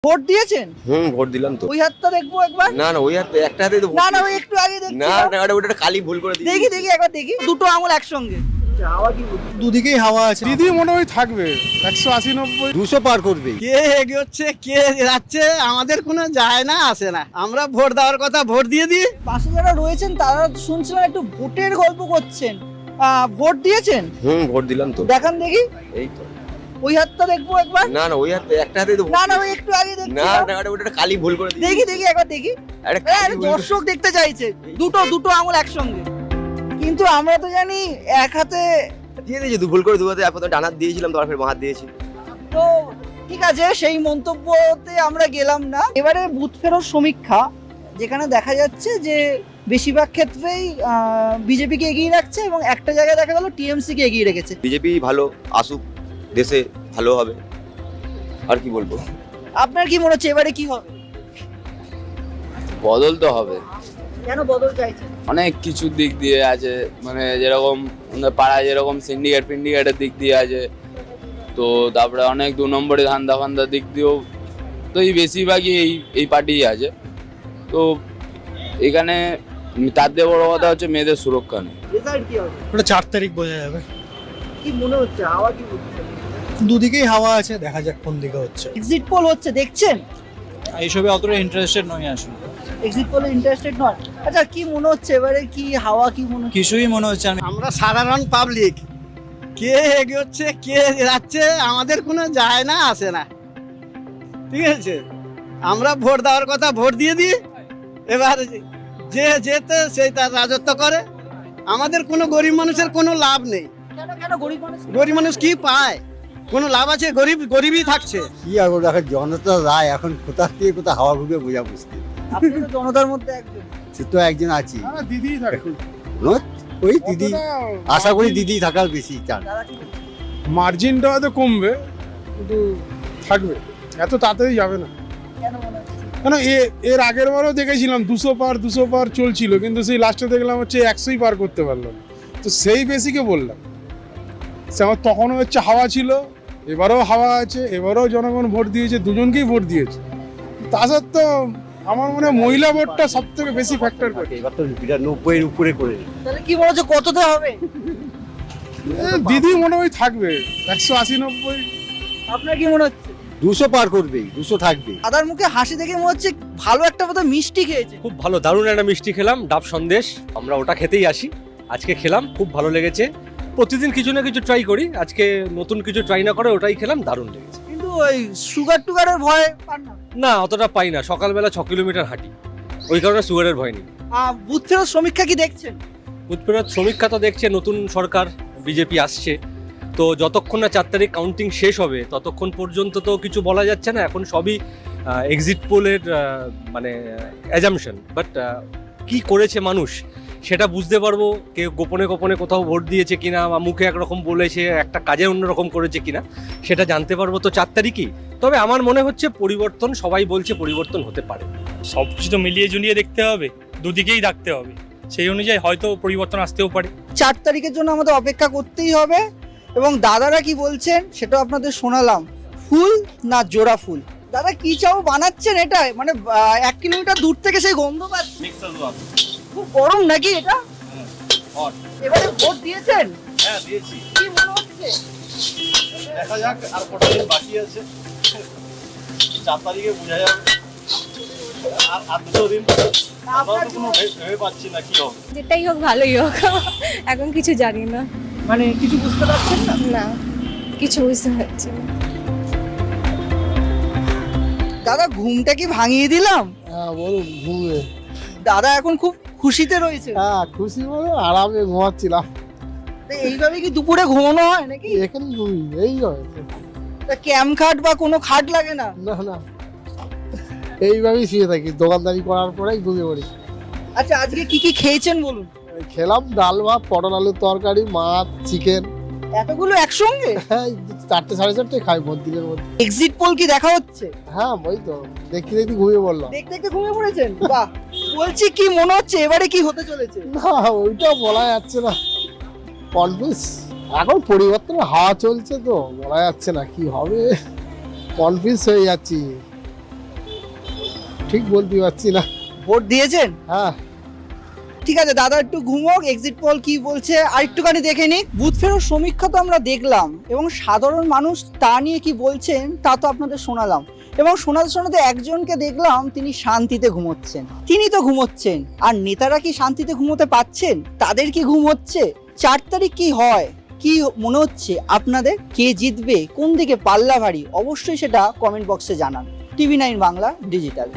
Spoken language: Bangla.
ভোট দিয়েছেন? ভোট দিলাম তো। ওই হাতটা দেখবো একবার। না ওই হাতে একটা হাতে তো না না ওই একটু আগে দেখছি। না ওটা কালি ভুল করে দিয়েছি। দেখি একবার দেখি দুটো আঙুল একসঙ্গে। দুদিকেই হাওয়া আছে। দিদি মনে হয় থাকবে 180 90 200 পার করবে। কে এগোচ্ছে কে যাচ্ছে আমাদের কোনো যায় না আসে না, আমরা ভোট দেওয়ার কথা ভোট দিয়ে দিই। পাশে যারা রয়েছেন তারা শুনছিলাম একটু ভোটের গল্প করছেন। ভোট দিয়েছেন? ভোট দিলাম তো। দেখান দেখি। এই তো। ওই হাতটা দেখবো একবার। না ওই হাতে একটা হাতে তো না ওই একটু আগে দেখছি। না ওটা কালি ভুল করে দিয়েছি। দেখি একবার দেখি। আরে দর্শক দেখতে চাইছে। দুটো আঙুল একসঙ্গে। কিন্তু আমরা তো জানি এক হাতে দিয়ে দিয়েছি, ভুল করে দু হাতে এখন ডান হাত দিয়েছিলাম, তারপর বাঁ হাত দিয়েছি। তো ঠিক আছে, সেই মন্তব্যতে আমরা গেলাম না। এবারে বুথ ফেরত সমীক্ষা, যেখানে দেখা যাচ্ছে যে বেশিরভাগ ক্ষেত্রেই বিজেপিকে এগিয়ে রাখছে এবং একটা জায়গায় দেখা গেল টিএমসি কে এগিয়ে রেখেছে। বিজেপি ভালো আসুক, দেশে ভালো হবে, আর কি বলবো। আপনার কি মনে হচ্ছে এবারে কি হবে? বদল তো হবে, কেন বদল চাইছেন? অনেক কিছু দিক দিয়ে আছে, মানে যেরকম আমাদের পাড়ায় যেরকম সিন্ডিকেটের দিক দিয়ে আছে, তো তারপরে অনেক 2 নম্বরে ধান্দা ফান্দার দিক দিয়েও তো এই বেশিরভাগই এই পার্টিই আছে। তো এখানে তার দিয়ে বড় কথা হচ্ছে মেয়েদের সুরক্ষা নেই। রেজাল্ট কি হবে? ওটা 4 তারিখ বোঝা যাবে। কি মনে হচ্ছে, হাওয়া কি হচ্ছে? দুদিকেই হাওয়া আছে, দেখা যাক কোন দিকে হচ্ছে। এক্সিট পোল হচ্ছে, দেখছেন? এইসবে অতটা ইন্টারেস্টেড নই আসলে, এক্সিট পোলে ইন্টারেস্টেড নয়। আচ্ছা কি মনে হচ্ছে এবারে কি হাওয়া কি মনে হচ্ছে? কিছুই মনে হচ্ছে আমি আমরা সাধারণ পাবলিক, কে এগোচ্ছে কে যাচ্ছে আমাদের কোনো যায় না আসে না, ঠিক আছে? আমরা ভোট দেওয়ার কথা ভোট দিয়ে দিই, এবার যে যেতে সেই তার রাজত্ব করে, আমাদের কোনো গরিব মানুষের কোনো লাভ নেই। কেন গরিব মানুষ? গরিব মানুষ কি পায়? কোনো লাভ আছে? গরিবই থাকছে। কি আর বলবো, এখন জনতা রায় এখন কোথা থেকে কোথা হাওয়া ঘুরবে বোঝা মুশকিল। আপনি তো জনতার মধ্যে একজন। সে তো একজন আছি, না দিদিই থাকে। ওই দিদি, আশা করি দিদি থাকার বেশি চান। তারা কি মার্জিনটা হয়তো কমবে, কিন্তু থাকবে, এত তাড়াতাড়ি যাবে না। কেন মনে হচ্ছে? কেন এর আগের বারও দেখেছিলাম 200 পার চলছিল, কিন্তু সেই লাস্টে দেখলাম হচ্ছে 100ই পার করতে পারলো না। তো সেই বেসিকে বললাম, সে আমার তখনও হচ্ছে হাওয়া ছিল, এবারেও হাওয়া আছে, এবারেও জনগণ ভোট দিয়েছে, দুজনকেই ভোট দিয়েছে। তা সত্ত্বেও আমার মনে হয় মহিলা ভোটটা সব থেকে বেশি ফ্যাক্টর করে। এবার তো 90-এর উপরে করে। তাহলে কি মনে হচ্ছে কততে হবে? দিদি মনে হয় থাকবে 180 90। আপনার কি মনে হচ্ছে? 200 পার করবেই, 200 থাকবে। দাদার মুখে হাসি দেখে মনে হচ্ছে ভালো একটা বোধহয় মিষ্টি খেয়েছে। খুব ভালো, দারুণ একটা মিষ্টি খেলাম, ডাব সন্দেশ। আমরা ওটা খেতেই আসি, আজকে খেলাম, খুব ভালো লেগেছে। প্রতিদিন কিছু না কিছু ট্রাই করি, আজকে নতুন কিছু ট্রাই না করে ওটাই খেলাম, দারুণ লেগেছে। কিন্তু ওই সুগার টুগারের ভয় পান না? না অতটা পাই না, সকালবেলা 6 কিলোমিটার হাঁটি, ওই কারণে সুগারের ভয় নেই। বুথ ফেরত সমীক্ষা কি দেখছেন? উৎপীড়ন সমীক্ষা তো দেখছে, নতুন সরকার বিজেপি আসছে, তো যতক্ষণ না 4 তারিখ কাউন্টিং শেষ হবে ততক্ষণ পর্যন্ত তো কিছু বলা যাচ্ছে না। এখন সবই এক্সিট পোলের মানে অ্যাজাম্পশন, বাট কি করেছে মানুষ সেটা বুঝতে পারবো। কেউ গোপনে গোপনে কোথাও ভোট দিয়েছে কিনা, বা মুখে একরকম বলেছে, একটা কাজে অন্যরকম করেছে কিনা, সেটা জানতে পারবো তো 4 তারিখই। তবে আমার মনে হচ্ছে পরিবর্তন, সবাই বলছে পরিবর্তন হতে পারে। সব কিছু তো মিলিয়ে ঝুলিয়ে দেখতে হবে, দুদিকেই রাখতে হবে, সেই অনুযায়ী হয়তো পরিবর্তন আসতেও পারে। 4 তারিখের জন্য আমাদের অপেক্ষা করতেই হবে। এবং দাদারা কি বলছেন সেটা আপনাদের শোনালাম। ফুল না জোড়া ফুল? দাদা কি চাও বানাচ্ছেন এটা? মানে 1 কিলোমিটার দূর থেকে সেই গন্ধ পাচ্ছি। খুব গরম নাকি এটা? এবারে ভোট দিয়েছেন? হ্যাঁ দিয়েছি, কি মনে হচ্ছে? দেখা যাক আর কটা দিন বাকি আছে, 4 তারিখে বোঝা যাবে। আর 2 দিন আমরা তো কোনো ভেবে পাচ্ছি না কি হবে। যেটাই হোক ভালোই হোক, এখন কিছু জানি না। মানে কিছু বুঝতে পারছেন না? না কিছু বুঝতে পারছি না। দাদা ঘুমটা কি ভাঙিয়ে দিলাম? হ্যাঁ বলুন, ঘুমে। দাদা এখন খুব খুশিতে রয়েছে। হ্যাঁ খুশি বলে আরামে ঘুমাচ্ছিলাম। তো এইভাবে কি দুপুরে ঘুমানো হয় নাকি? এখানে ঘুমি, এই হয়েছে। তা ক্যাম্প খাট বা কোনো খাট লাগে না? না এইভাবেই শুয়ে থাকি, দোকানদারি করার পরেই ঘুমিয়ে পড়ি। আচ্ছা আজকে কি কি খেয়েছেন বলুন? খেলাম ডাল ভাত, পটল আলুর তরকারি, মাছ, চিকেন। এতগুলো একসঙ্গে? হ্যাঁ 4টে 4:30 খাই মন্দিরের মধ্যে। এক্সিট পোল কি দেখা হচ্ছে? হ্যাঁ ওই তো দেখতে দেখতে ঘুমিয়ে পড়লাম। দেখতে দেখতে ঘুমিয়ে পড়েছেন? বাহ। বলছি কি মনে হচ্ছে এবারে কি হতে চলেছে? না ওইটা বলা যাচ্ছে না, কনফিউজ। এখন পরিবর্তনের হাওয়া চলছে তো বলা যাচ্ছে না কি হবে, কনফিউজ হয়ে যাচ্ছি। ঠিক বলতে পারছি না। ভোট দিয়েছেন? হ্যাঁ, ঠিক আছে দাদা একটু ঘুমোক, এক্সিট পোল কি বলছে আর একটুখানি দেখে নিক। বুথ ফেরত সমীক্ষা তো আমরা দেখলাম এবং সাধারণ মানুষ তা নিয়ে কি বলছেন তা তো আপনাদের শোনালাম, এবং শোনাতে শোনাতে একজনকে দেখলাম তিনি শান্তিতে ঘুমোচ্ছেন। তিনি তো ঘুমোচ্ছেন, আর নেতারা কি শান্তিতে ঘুমোতে পাচ্ছেন? তাদের কি ঘুম হচ্ছে? 4 তারিখ কি হয়, কি মনে হচ্ছে আপনাদের? কে জিতবে, কোন দিকে পাল্লা ভারী, অবশ্যই সেটা কমেন্ট বক্সে জানান। TV 9 Bangla digital.